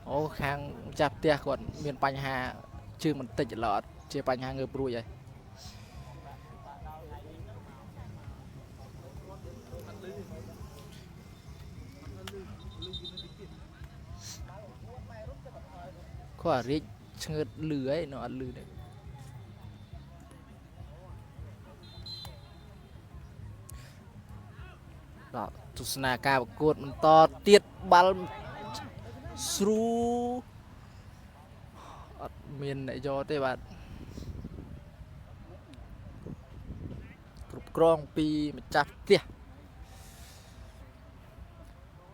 ô khang chạp tia còn miền Pành Hà chưa mình tịch lọt chưa Pành Hà ngược bụi vậy có riết ngược lửa ấy nó lửa đấy đó tu sna ca bạc cột mình to tiết bal sru miền này cho thế bạn cục krong pi mà chặt tia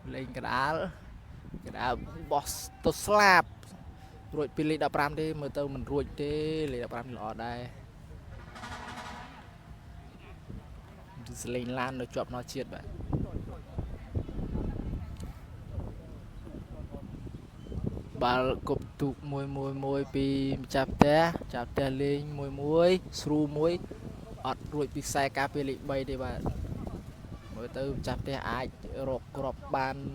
lên cái đá boss to slap rồi pi lên đập ram đi mà tao mình ruột đi lên đập ram lọ đây lên lan nó chọc nó chết bạn bà cục tụt môi pi chặt té lên môi sru môi ọt rồi pi sai cà pi lên bay đi bạn mới tao chặt té ai rọc rọc ban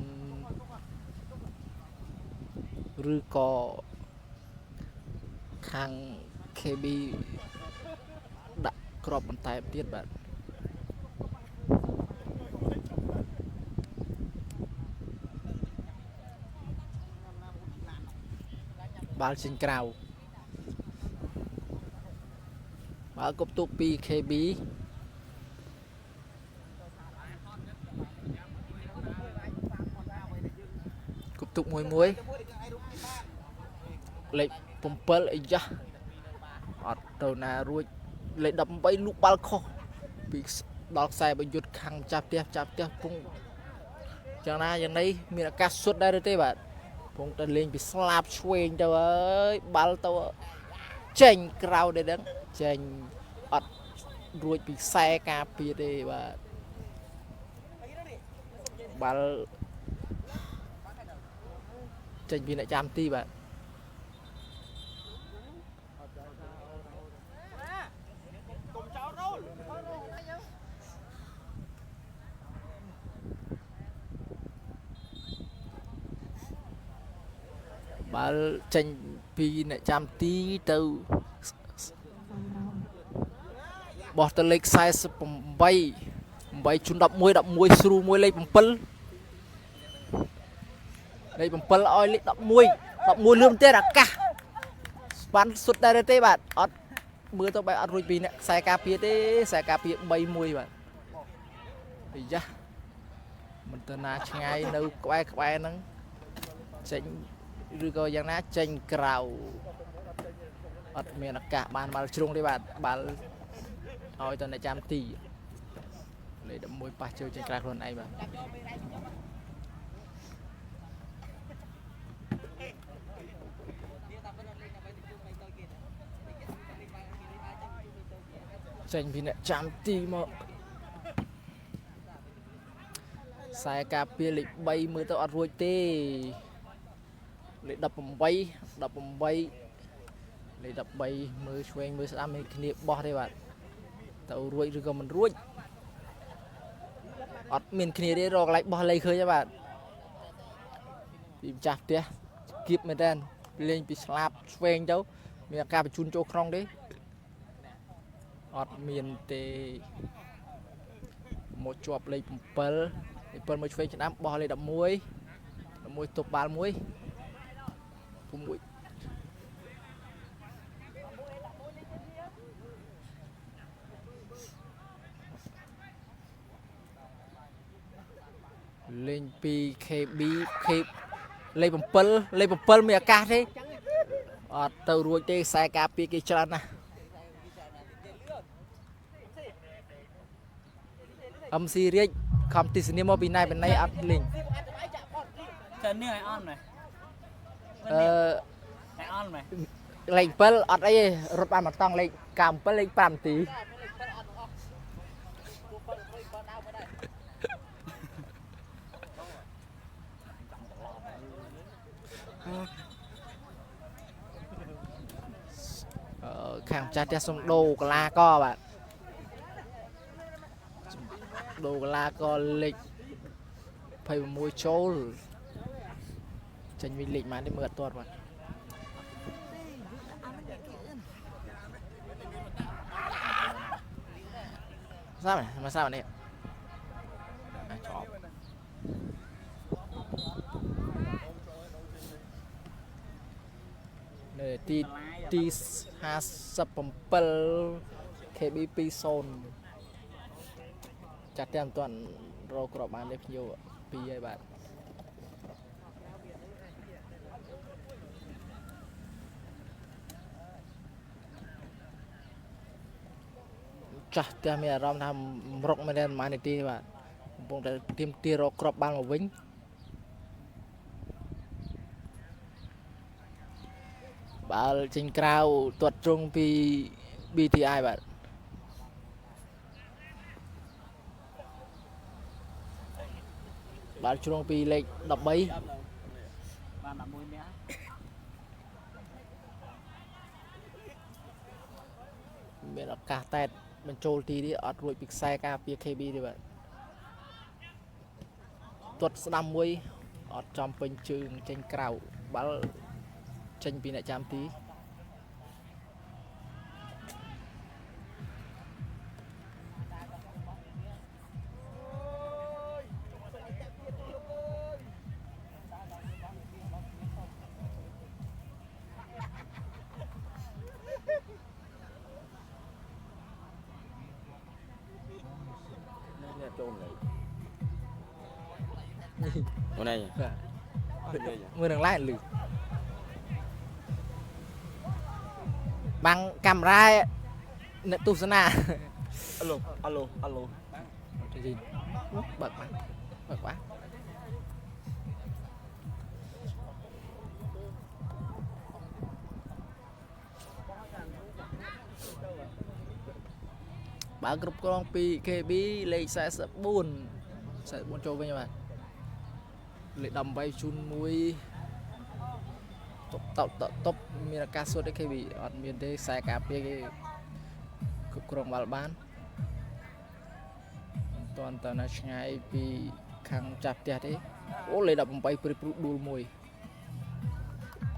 rư cò khang KB đặt crop bàn tay tiết bạn bao trên cao bao cúp tụ PKB cúp tụ muối lệnh bấm bớt ấy já ở đầu na ruồi lệnh đập bay lúc bal kho bị đọc sai bị giật khang chạp tiếp pung chẳng naอย่างnày mình cắt suốt đây đấy bạn pung tên lên bị slap swing đâu ơi bal tao chênh crowd đây đó chênh ọt ruồi bị xe cà pì đây bạn bal chênh bị lại chạm ti bạn bà tranh pi này chăm tí từ bỏ tờ lịch sai sập bay bay chun đập môi sưu môi lấy bằng pal oi lấy đập môi lươn tê đặc cả bắn suốt đây tê bạn ọt mưa tao bay ọt rồi pi này sai cà pi bay môi bạn thì já mình tên là ngay đâu quay nắng tranh rồi có dạng ná tranh cào ọt miền cả bàn mà trung đi bạn oi tao này chăm tì lấy đậm môi pa chơi tranh cào luôn này bạn tranh vì này chăm tì mà sai cà phê lịch bay mới tao ăn rồi tê lấy đập bầm bay lấy đập bay mới xoay mới sao mình kia bỏ đây bạn tao ruồi rồi còn mình ruồi ọt mình kia đi rồi lại bỏ lấy khơi cho bạn tìm chặt đi kịp mình đen lên bị slap xoay cháu mình cà bị chun châu không đấy ọt miền tê một chuột lấy pal mới xoay cho đám bỏ lấy đập muối tục bàn muối mũi lên PKB lên bằng pal mẹ cá thế tàu ruồi tê sai cá pi cái chân nè âm series competition mà bên này ăn linh chân này on này on này lên pal ọt ấy rút ăn mặt tông lên cầm pal lên bàn tí khang cha tia sông đồ la co bạn đồ la co lịch phải môi trâu ចេញវិញលេខម៉ាននេះមើលអត់ទាន់បាទសាប់នេះចប់នៅទី57 KB 20ចាត់តែមិនទាន់រកក្របបានទេភ្ញៀវ2ហើយបាទចាស់តែមានអារម្មណ៍ថារកមិនបាននាទីបាទកំពុងតែទៀមទារកក្របបានមកវិញបាល់ចេញក្រៅទាត់ត្រង់ពី BTI បាទបាល់ជ្រុងពីលេខ13បាន11នាក់មានឱកាសតែបញ្ចូលទីនេះអត់រួចពីខ្សែការពារ KB ទេបាទទាត់ស្ដាំមួយអត់ចំពេញជើងចេញក្រៅបាល់ចេញពីអ្នកចាំទីចូលនេះអូនឯង មើលនឹងឡាយលឺបាំងកាមេរ៉ាអ្នកទស្សនាអាឡូបើកបាំងបើគ្រប់គ្រងពី KB លេខ44ចូលវិញបាទលេខ18ជូន1តុបមានឱកាសសុទ្ធទេ KB អត់មានទេខ្សែការពារគេគ្រប់គ្រងបាល់បានមិនទាន់តើឆ្ងាយពីខាងចាប់ផ្ទះទេអូលេខ18ព្រិព្រុដួលមួយ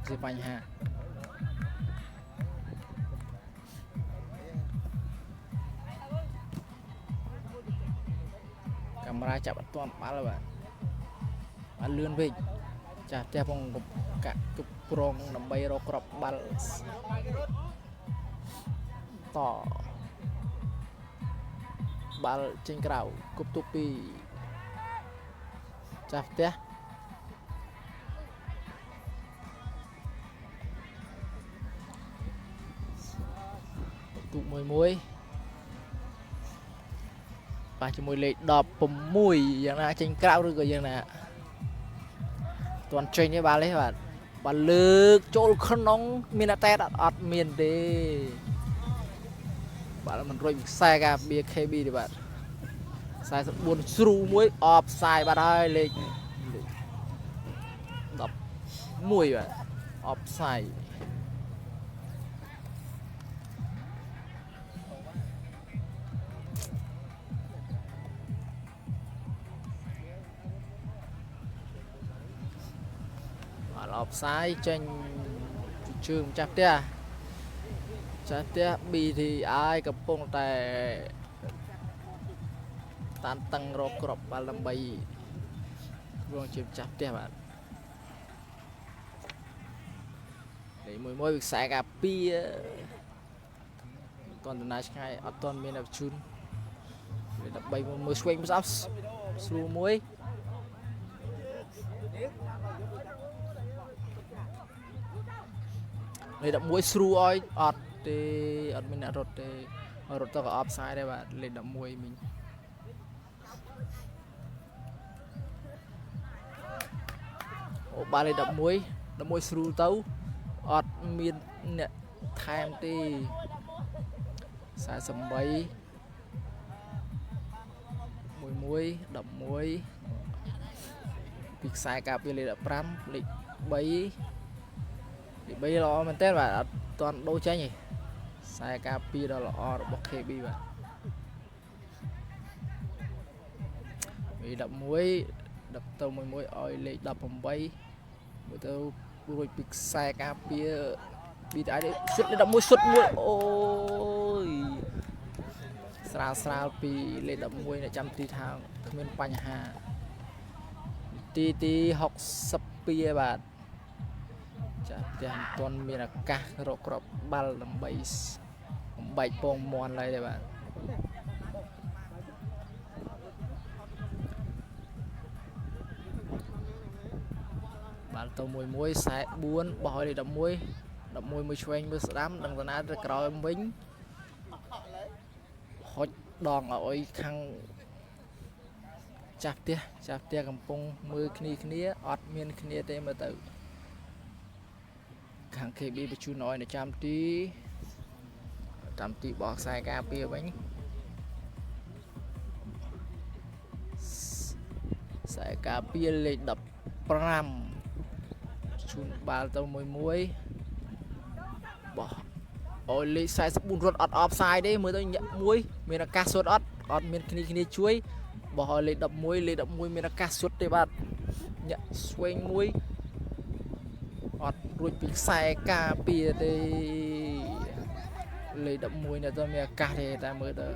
ជាបញ្ហាកាមេរ៉ាចាប់អត់ទាន់បាល់បាទបាល់លឿនពេកចាស់ផ្ទះផងកាក់គ្រប់គ្រងដើម្បីរកក្របបាល់តបាល់ចេញក្រៅគប់ទុកពីចាស់ផ្ទះទុកមួយប៉ះជាមួយលេខ16យ៉ាងណាចេញក្រៅឬក៏យ៉ាងណាទាន់ចេញទេបាល់ទេបាទបាល់លើកចូលក្នុងមានតែអត់មានទេបាល់មិនរួចខ្សែការពារ KB ទេបាទ44ស្រូមួយអបផ្សាយបាត់ហើយលេខ11បាទអបផ្សាយអបផ្សាយចេញជើងចាប់ផ្ទះBTI កំពុងតែតានតឹងរកក្របបាល់ដើម្បីរងជើងចាប់ផ្ទះបាទលេខ11វិខ្សែការពារតន្តណាឆ្ងាយអត់តមានអបជូនលេខ13មួយស្វែងស្អប់ស្រួលមួយលេខ11ស្រួលឲ្យអត់ទេអត់មានអ្នករត់ទេរត់ទៅក៏អបផ្សាយដែរបាទលេខ11មីងអូបាល់លេខ11ស្រួលទៅអត់មានអ្នកថែមទេ48 11ពីខ្សែការពារលេខ15លេខ3ល្អមែនតើបាទអត់ទាន់ដូរចេញទេខ្សែការពារដ៏ល្អរបស់ KB បាទលេខ11ដឹកទៅ11ឲ្យលេខ18 mới tao rồi bị sai cà phê bị tại đấy suốt mũi ôi sao bị lên đập mũi này chăm tí thang khôngបញ្ហា ទី60 បាទចាផ្ទះមិនទាន់មានអាកាសរកក្របបាល់ដើម្បីបំបែកពងមន់ឡើយទេបាទបាល់ទៅ1-1 44បោះឲ្យលេខ11មួយឆ្វេងមើលស្ដាំដឹងតាណាទៅក្រោយវិញហុចដងឲ្យខាងចាស់ផ្ទះកំពុងមើលគ្នាអត់មានគ្នាទេមើលទៅខាង KB បញ្ជូនឲ្យនៅចាំទីបោះខ្សែការពារវិញខ្សែការពារលេខ15ជូនបាល់ទៅ1-1បោះអូលេខ44រត់អត់អបសាយទេមើលទៅមួយមានឱកាសសុទ្ធអត់មានគ្នាជួយបោះឲ្យលេខ11មានឱកាសសុទ្ធទេបាទញាក់ស្វែងមួយអត់រួចពីខ្សែការពារទេលេខ11នៅតែមានឱកាសទេតែមើលទៅ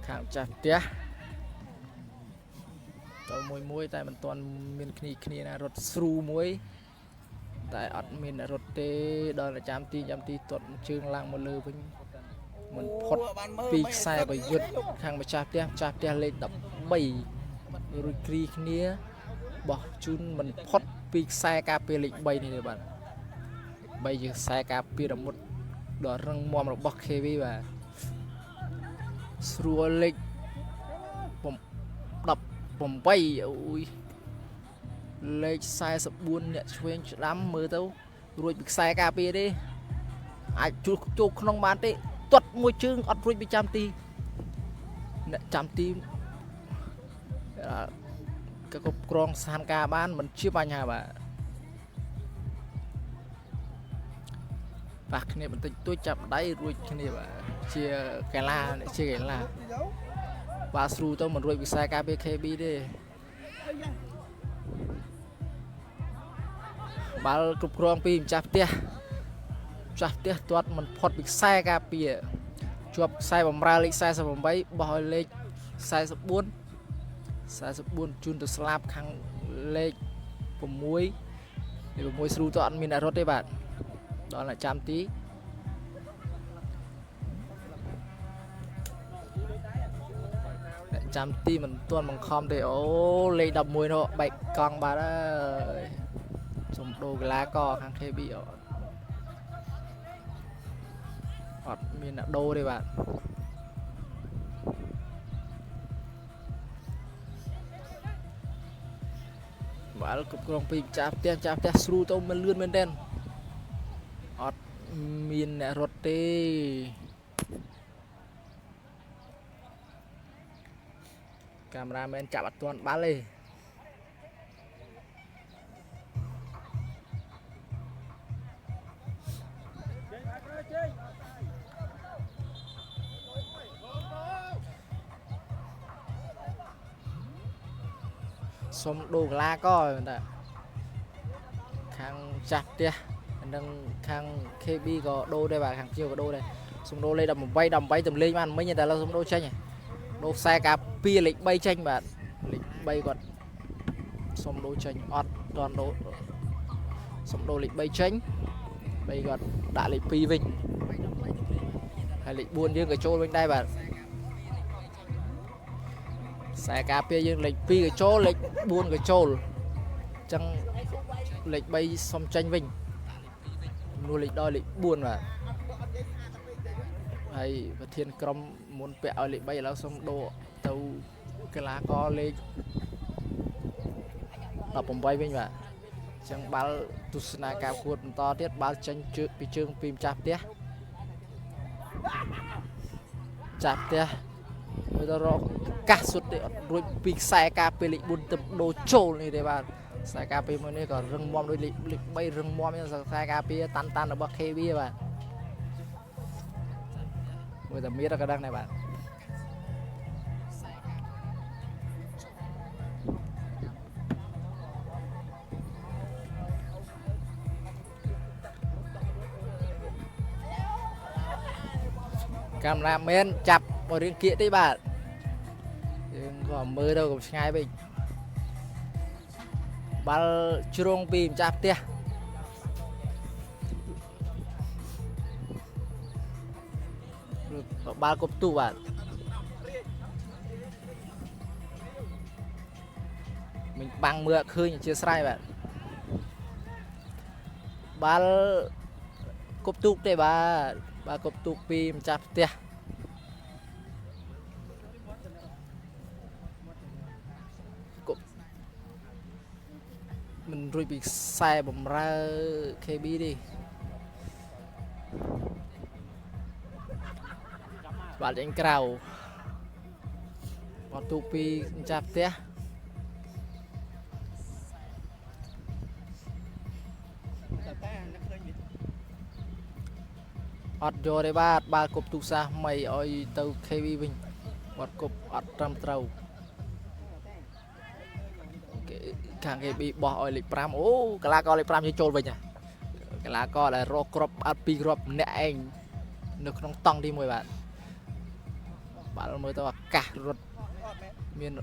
ខាងចាស់ផ្ទះទៅ1-1តែមិនទាន់មានគ្នាណារត់ស្រូមួយតែអត់មានរត់ទេដល់ចាំទីទាត់ជើងឡើងមកលើវិញមិនផុតពីខ្សែប្រយុទ្ធខាងម្ចាស់ផ្ទះលេខ13រួចគ្រីគ្នាបោះជូនមិនផុតពីខ្សែការពារលេខ3នេះទេបាទ3ជាខ្សែការពាររមុតដ៏រឹងមាំរបស់ KV បាទស្រួលលេខ18អូយលេខ44អ្នកឆ្វេងឆ្ដាំមើលទៅរួចពីខ្សែការពារទេអាចជួបក្នុងបានទេទាត់មួយជើងអត់រួចពីចាំទីអ្នកចាំទីក៏គ្រប់គ្រងស្ថានភាពបានមិនជាបញ្ហាបាទប៉ះគ្នាបន្តិចតួចចាប់ដៃរួចគ្នាបាទជាកីឡាបាទស្រូទៅមិនរួចវិស័យការពារ KB ទេបាល់គ្រប់គ្រងពីម្ចាស់ផ្ទះទាត់មិនផុតពីខ្សែការពារជាប់ខ្សែបំរើលេខ48បោះឲ្យលេខ44ជូនទៅស្លាប់ខាងលេខ6ស្រូទៅអត់មានរត់ទេបាទដល់អ្នកចាំទីមិនទាន់បង្ខំទេអូលេខ11នោះបែកកង់បាទអើយសំដូរកីឡាករខាង KB អត់មានអ្នកដូរទេបាទបាល់គ្រប់គ្រងពីចាស់ផ្ទះស្រូទៅមិនលឿនមែនទេអត់មានអ្នករត់ទេកាមេរ៉ាមែនចាប់អត់ទាន់បាល់ទេសុំដូរកីឡាករតែខាងចាស់ផ្ទះនិងខាង KB ក៏ដូរដែរបាទខាងជាវក៏ដូរដែរសុំដូរលេខ18ដើម្បីទម្លេងបានមិញតែឥឡូវសុំដូរចេញដូរខ្សែការពារលេខ3ចេញបាទលេខ3គាត់សុំដូរចេញអត់ទាន់ដូរសុំដូរលេខ3ចេញ3គាត់ដាក់លេខ2វិញហើយលេខ4យើងក៏ចូលវិញដែរបាទខ្សែការពារយើងលេខ2ក៏ចូលលេខ4ក៏ចូលអញ្ចឹងលេខ3សុំចេញវិញនោះលេខដល់លេខ4បាទហើយប្រធានក្រុមមុនពាក់ឲ្យលេខ3ឥឡូវសុំដូរទៅកីឡាករលេខ18វិញបាទអញ្ចឹងបាល់ទស្សនាការប្រកួតបន្តទៀតបាល់ចេញពីជើងពីម្ចាស់ផ្ទះមើលទៅរកកាសសុទ្ធទេអត់រួចពីខ្សែការពារលេខ4ទៅដូរចូលនេះទេបាទខ្សែការពារមួយនេះក៏រឹងមាំដូចលេខ3រឹងមាំខ្សែការពារតាន់របស់ KB បាទមើលតែមានក៏ដឹងដែរបាទ cam ra men chập một riêng kia đấy bạn nhưng còn mưa đâu cũng ngay bình bal chuông pin chập tia bal cục tu bạn mình bằng mưa khơi như chia sai bạn bal cục tu đây ba cục tu pin chập tia mình rồi bị sai bầm ra KB đi bạn đánh cầu bọn tụ pi chạp té ọt vô đây ba cục tụ xa mày ơi tàu KB bình bọn cục ọt trăm trâu càng cái bị bỏ ơi lịch pram ô cái lá co lịch pram như trôi về nhỉ cái lá co là ro crop api crop nè anh nước trong tông đi mùi bạn mới tao cả ruột miền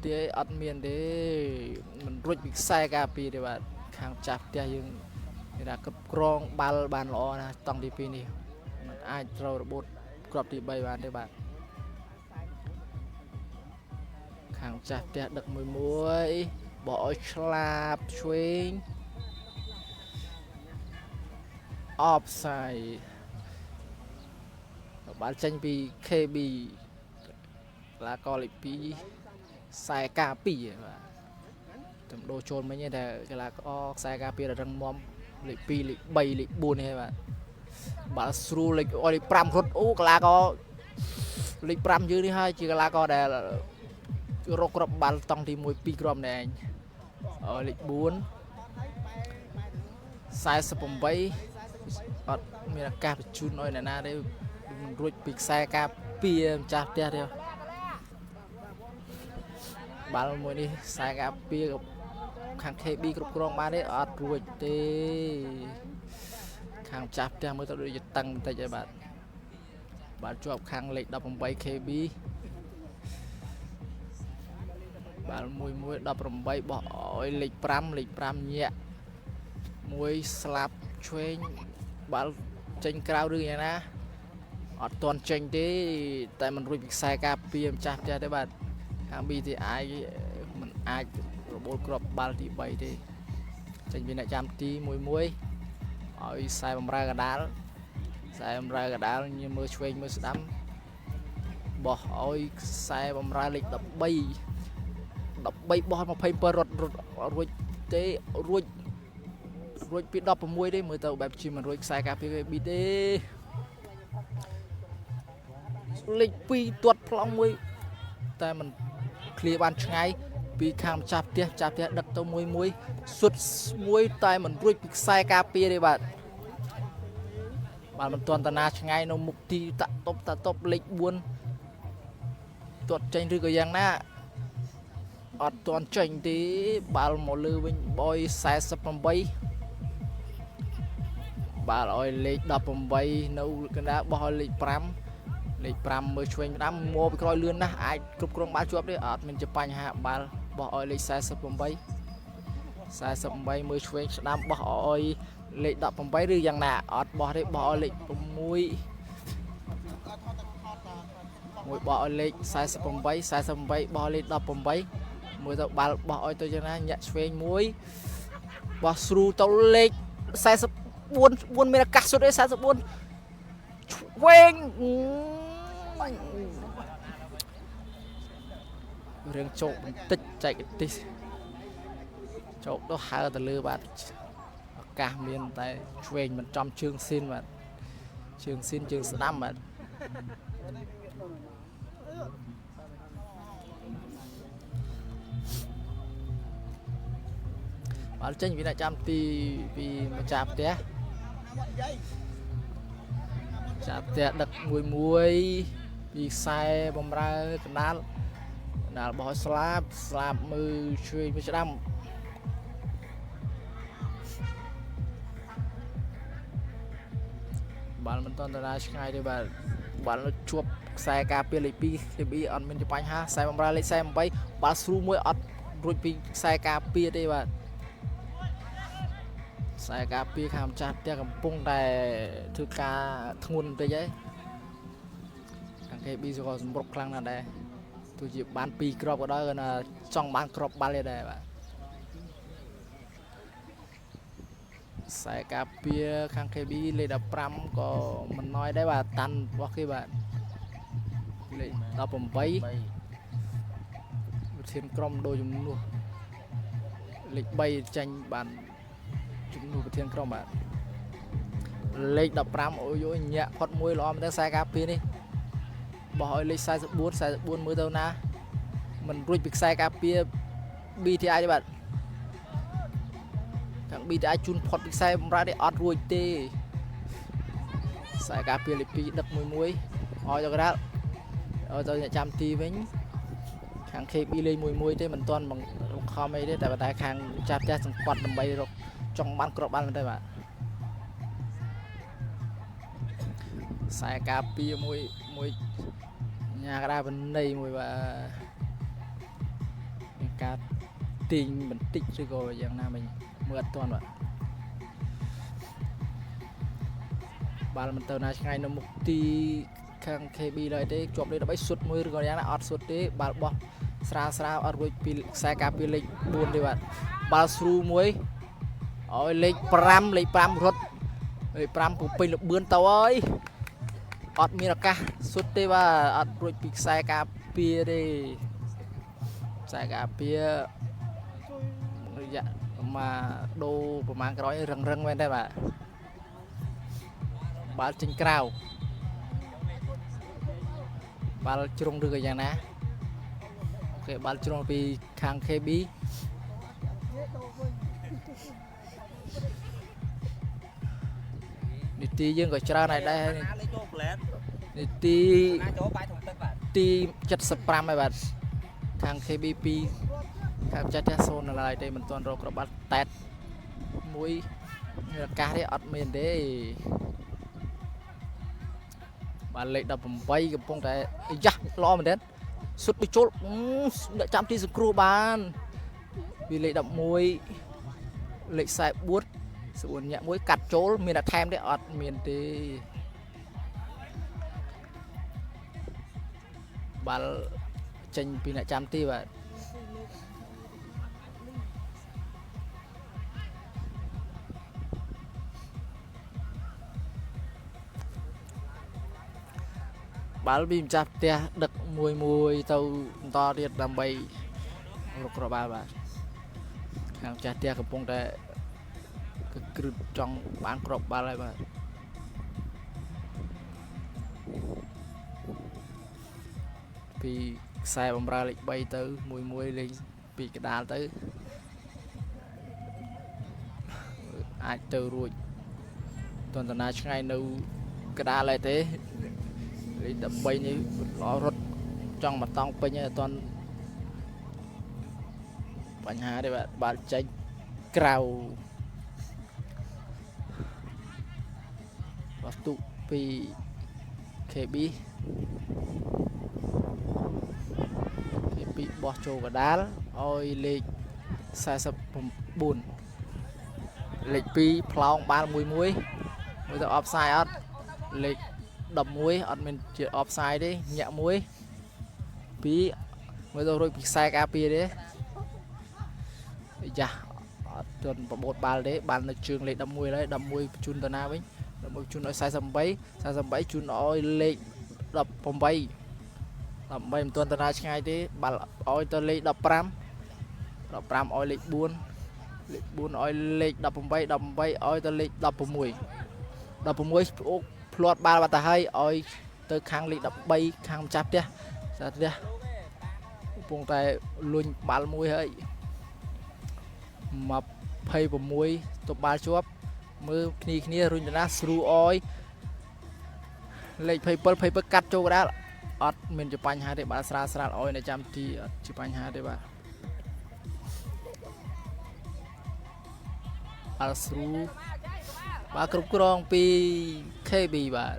tía ở miền đấy mình ruột bị sai cà pi để bạn hàng chặt tia nhưng là cấp krong bal bàn lọ na tông đi pi này mình ai rồi bột crop đi bay bạn đấy bạn hàng chặt tia đực mùi muối bỏ slap swing offside bạn tranh bị KB là co lịch pi sai cà pi tầm đồ trôn mấy như thế cái là có sai cà pi là răng mom lịch pi lịch bay lịch buồn hay bạn sưu lịch oi lịch pram rốt ô cái là có lịch pram dưới đi hai chỉ cái là có đây là rô crop bàn tông thì mùi pi grom này anh ở lịch buồn sai sập bay ở miền cà chun oi này na đây ruột bị sai cà pi chặt tia theo bao mùi đi sai cà pi khang KB cục krong ba đấy ọt ruột tê khang chặt tia mới tao được tăng tay cho bạn chụp khang lịch đập bằng bay KB bạn mùi đập bằng bay bỏ lịch pram nhẹ mùi slap chuyên bạn tranh cao đưa nhà na toàn tranh thế tại mình rồi bị sai cà PM chặt ra đấy bạn hàng bi thì ai robot crop bal thì bay đi tranh bên này chạm tí muối ở sai bằng ra gà đá như mưa chuyên mưa đắm bỏ ôi sai bằng ra lịch đập bay bỏ mà phải bờ rồi thế rồi bị đập muối đấy mới tàu bẹp chim mình rồi sai cà PM bị đi lịch pi tuột phong muối tại mình clear bàn ngay pi kham chạp tia đặt tao muối suốt muối tại mình ruột bị sai cà pi đây bạn mình toàn tana ngay nó mục ti tạ top lịch buôn tuột tranh rư cái giang na ở toàn tranh tí bạn một lư bên boy sai sập bay bạn ơi lịch đập bay nấu cái đá boy lịch pram lịch pram mới chuyên đám mua bị coi lươn na ai cục krong ba chuột đấy ở mình chụp ảnh hạ bal bỏ ơi lịch sai sập bay mới chuyên đám bỏ ơi lịch đập bay rư giang nà ở bỏ đấy bỏ lịch muối bỏ lịch sai sập bay bỏ lịch đập bay mới tao bal bỏ ơi tôi cho nó nhận chuyên muối bỏ sưu tao lịch sai sập buôn mình là cắt số đấy sai sập buôn quên riêng chốt tích chạy cái tí chốt đó hai từ lừa bạn cả miền tại truyền mình trong chương xin chương năm bạn bạn tranh vì là trăm ti vì mà chạp té đặt muối vì sai bom ra canal bỏ slap mưa chuyên với đâm bạn mình toàn là ngay đây bạn បាល់ជួបខ្សែការពារលេខ2 KB អត់មានជាបញ្ហាខ្សែបំរើលេខ48បាល់ស្រួលមួយអត់រួចពីខ្សែការពារទេបាទខ្សែការពារខាងម្ចាស់ផ្ទះកំពុងតែធ្វើការធ្ងន់បន្តិចហើយខាង KB ក៏សម្រុកខ្លាំងណាស់ដែរទោះជាបាន2គ្រាប់ក៏ដោយគាត់ចង់បានគ្រាប់បាល់ទេដែរបាទខ្សែការពារខាង KB លេខ15ក៏មិនណយដែរបាទតាន់របស់គេបាទលេខ18វិធានក្រុមដូរជំនួសលេខ3ចាញ់បានជំនួសវិធានក្រុមបាទលេខ15អូយញាក់ផុតមួយល្អមែនទេខ្សែការពារនេះបោះឲ្យលេខ44មើលទៅណាមិនរួចពីខ្សែការពារ BTI ទេបាទខាង BTI ជូនផុតពីខ្សែបំរើនេះអត់រួចទេខ្សែការពារលេខ2ដឹកមួយឲ្យទៅកណ្ដាលឲ្យទៅអ្នកចាំទីវិញខាង KB លេខ11ទេមិនទាន់បង្ខំអីទេតែខាងចាស់ផ្ទះសង្កត់ដើម្បីរកចង់បានគ្រាប់បាល់មែនទេបាទខ្សែការពារមួយញ៉ាកដាបណ្ណៃមួយបាទមានការទាញបន្តិចឬក៏យ៉ាងណាមិញមើលអត់ទាន់បាទបាល់មិនទៅណាឆ្ងាយនៅមុខទីខាង KB ឡើយទេជាប់លេខ13សុទ្ធមួយឬក៏យ៉ាងណាអត់សុទ្ធទេបាល់បោះស្រាលអត់រួចពីខ្សែការពារលេខ4ទេបាទបាល់ស្រូមួយឲ្យលេខ5រត់លេខ5ពុពេញលបឿនទៅហើយអត់មានឱកាសសុទ្ធទេបាទអត់រួចពីខ្សែការពារទេខ្សែការពាររយៈមកដូរប្រហែលក្រោយរឹងមែនទេបាទបាល់ចេញក្រៅបាល់ជ្រុងឬក៏យ៉ាងណាអូខេបាល់ជ្រុងពីខាង KB នីតិយើងក៏ច្រើនហើយដែរនីតិទី75ហើយបាទខាង KB 2ខាងចាស់សូននៅឡើយទេមិនទាន់រកគ្រាប់បាល់តែតមួយឱកាសនេះអត់មានទេបាល់លេខ18កំពុងតែយ៉ាស់ល្អមែនទេសុទ្ធបញ្ចូលអ្នកចាំទីសង្គ្រោះបានពីលេខ11លេខ44ស្រួនញាក់មួយកាត់ចូលមានតែថែមទេអត់មានទេបាល់ចេញពីអ្នកចាំទីបាទបាល់ពីម្ចាស់ផ្ទះដឹកមួយទៅបន្តទៀតដើម្បីរកគ្រាប់បាល់បាទខាងម្ចាស់ផ្ទះកំពុងតែគ្រឹះចង់បានគ្រាប់បាល់ហើយបាទពីខ្សែបំរើលេខ3ទៅ11លេខពីកដាលទៅអាចទៅរួចទន្ទនាឆ្ងាយនៅកដាលហើយទេលេខ13នេះល្អរត់ចង់មកតង់ពេញហើយអត់ទាន់បញ្ហាទេបាទបាល់ចេញក្រៅវត្ថុពី KB បោះចូលកដាលឲ្យលេខ44លេខ2ផ្លោងបាល់មួយទៅអបសាយអត់លេខ11អត់មានជាអបសាយទេញាក់មួយ2មើលទៅរួចពីខ្សែការពារទេយ៉ាអត់ទាន់បបោតបាល់ទេបាល់នៅជើងលេខ11ហើយ11ជូនទៅណាវិញ11ជូនឲ្យ48ជូនឲ្យលេខ18មិនទាន់ទៅណាឆ្ងាយទេបាល់ឲ្យទៅលេខ15ឲ្យលេខ4ឲ្យលេខ18ឲ្យទៅលេខ16ផ្លាត់បាល់បាត់ទៅហើយឲ្យទៅខាងលេខ13ខាងម្ចាស់ផ្ទះចាស់ផ្ទះកំពុងតែលួញបាល់មួយហើយ26ទប់បាល់ជាប់មើលគ្នារុញទៅណាស្រួលអយលេខ27កាត់ចូលកដាលអត់មានជាបញ្ហាទេបាល់ស្រាលអយនៅចាំទីអត់ជាបញ្ហាទេបាទបាល់ស្រួលបាទគ្រប់គ្រងពី KB បាទ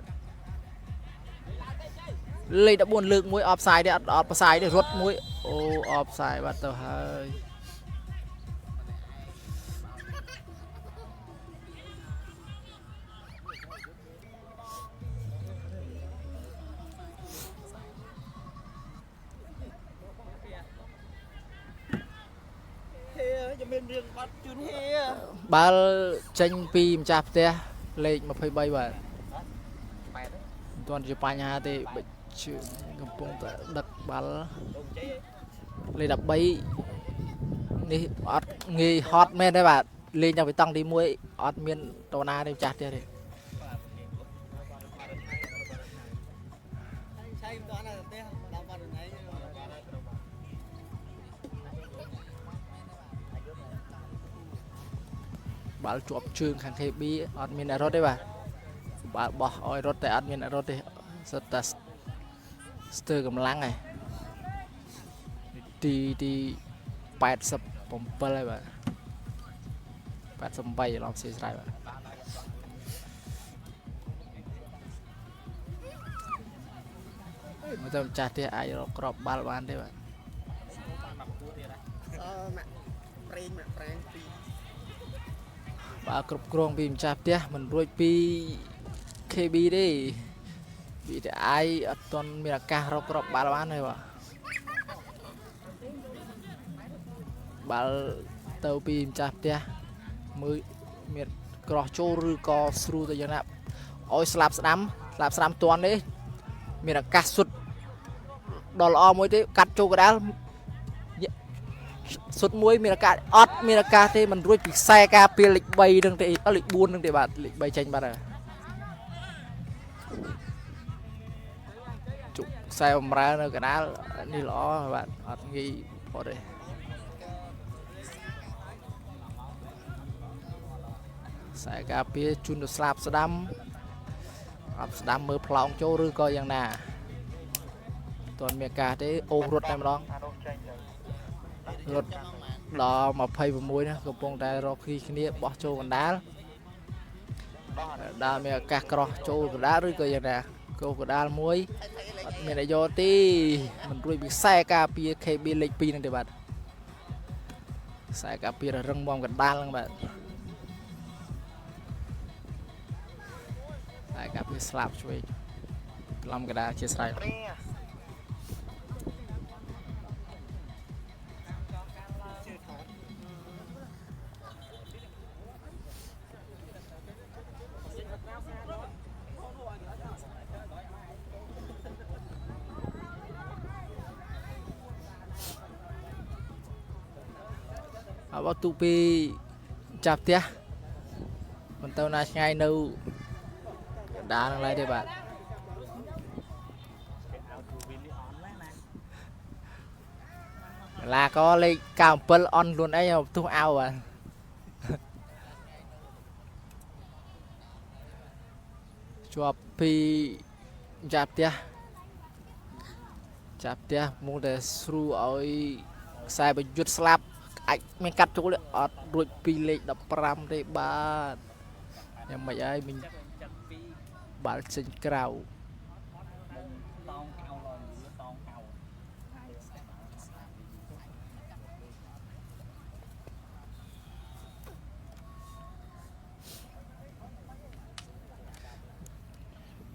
លេខ14លើកមួយ offside ទេអត់ផ្សាយទេរត់មួយអូ offside បាត់ទៅហើយបាល់ចេញពីម្ចាស់ផ្ទះលេខ23បាទមិនទាន់ជាបញ្ហាទេបិទជើងកំពុងតែដឹកបាល់លេខ13នេះអត់ងាយហត់មែនទេបាទលេងដល់បេតង់ទី1អត់មានតណាទេម្ចាស់ផ្ទះទេបាល់ជាប់ជើងខាង KB អត់មានរត់ទេបាទបាល់បោះឲ្យរត់តែអត់មានរត់ទេសិតតែស្ទើរកម្លាំងហើយទី87ហើយបាទ88ឡំសេស្រ័យបាទមើលទៅម្ចាស់ផ្ទះអាចរកក្របបាល់បានទេបាទបាទគ្រប់គ្រងពីម្ចាស់ផ្ទះមិនរួចពី KB ទេពីតែអាយអត់ទាន់មានឱកាសរកក្របបាល់បានទេបាទបាល់ទៅពីម្ចាស់ផ្ទះមើលមានក្រោះចូលឬក៏ស្រួលទៅយ៉ាងណាឲ្យស្លាប់ស្ដាំទាន់ទេមានឱកាសសុទ្ធដល់ល្អមួយទេកាត់ចូលកដាលសុទ្ធមួយមានឱកាសអត់មានឱកាសទេមិនរួចពីខ្សែការពារលេខ3នឹងទេលេខ4នឹងទេបាទលេខ3ចេញបាត់ហើយជុកខ្សែបំរើនៅកដាលនេះល្អបាទអត់ងាយផុតទេខ្សែការពារជូនទៅស្លាប់ស្ដាំអត់ស្ដាំមើលផ្លោងចូលឬក៏យ៉ាងណាទាន់មានឱកាសទេអូសរត់តែម្ដងរត់ដល់26ណាកំពុងតែរកគ្នាបោះចូលកណ្ដាលដល់មានឱកាសក្រោះចូលកណ្ដាលឬក៏យ៉ាងណាកោកណ្ដាលមួយអត់មានអាយុទេមិនរួចពីខ្សែការពារ KB លេខ2នឹងទេបាទខ្សែការពាររឹងមាំកណ្ដាលហ្នឹងបាទខ្សែការពារស្លាប់ឆ្វេងក្លំកណ្ដាលជាស្រ័យអបទូពីចាប់ផ្ទះមិនទៅណាឆ្ងាយនៅកណ្ដាលនឹងឡើយទេបាទឡាក៏លេខ97អន់ខ្លួនអីផ្ទុះអោបាទជាប់ពីចាប់ផ្ទះមកតែស្រួលឲ្យខ្សែប្រយុទ្ធស្លាប់អាចមានកាត់ចូលអត់រួចពីលេខ15ទេបាទយ៉ាងម៉េចហើយមិញបាល់ចេញក្រៅ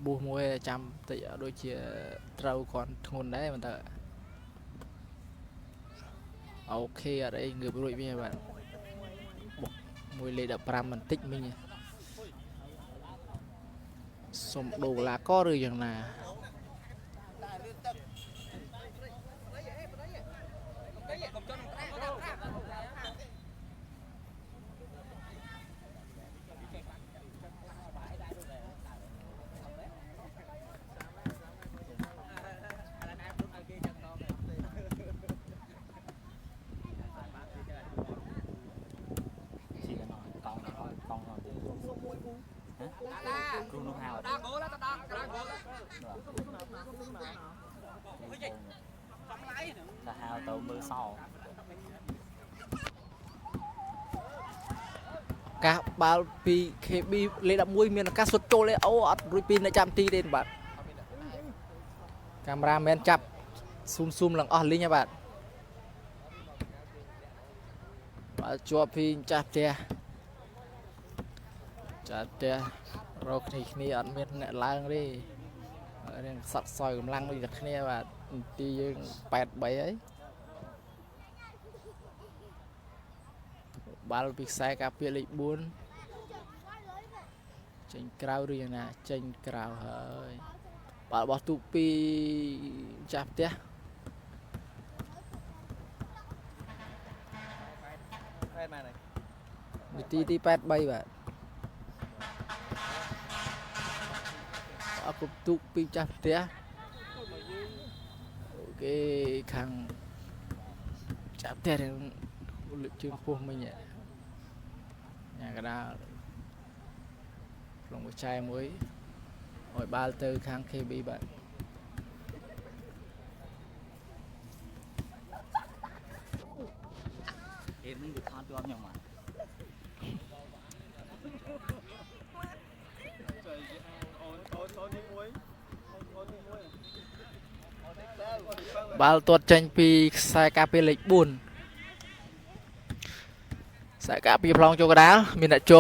ប៊ូសមួយចាំតិចដូចជាត្រូវគាត់ធ្ងន់ដែរមិនទៅអូខេអត់អីងើបរួចវិញបាទបុកមួយលេខ15បន្តិចមិញសុំដូរកីឡាករឬយ៉ាងណាគ្រូនោះហៅតាហ្គោលតាតាហ្គោលតាហៅទៅមើលសកាសបាល់ពី KB លេខ11មានឱកាសសុទ្ធចូលទេអូអត់រួចពីនៅចាំទីទេបាទក cameraman ចាប់ zoom ឡើងអស់លីងហ៎បាទបាទជាប់ពីចាស់ផ្ទះរកគ្នាអត់មានអ្នកឡើងទេរៀងសត់សយកម្លាំងដូចតែគ្នាបាទទីយើង83ហើយបាល់ពីខ្សែការពារលេខ4ចេញក្រៅឬយ៉ាងណាចេញក្រៅហើយបាល់របស់ទូពីចាស់ផ្ទះនាទីទី83បាទអត់ទូពីចាស់ផ្ទះអូខេខាងចាស់ផ្ទះនឹងលើកជើងពោះមិញញ៉ាកដាលក្នុងបច្ចេកមួយឲ្យបាល់ទៅខាង KB បាទเห็นมันดูทอดตัวอย่างมาបាល់ទាត់ចេញពីខ្សែការពារលេខ4ខ្សែការពារប្លង់ចូលកណ្ដាលមានអ្នកចូល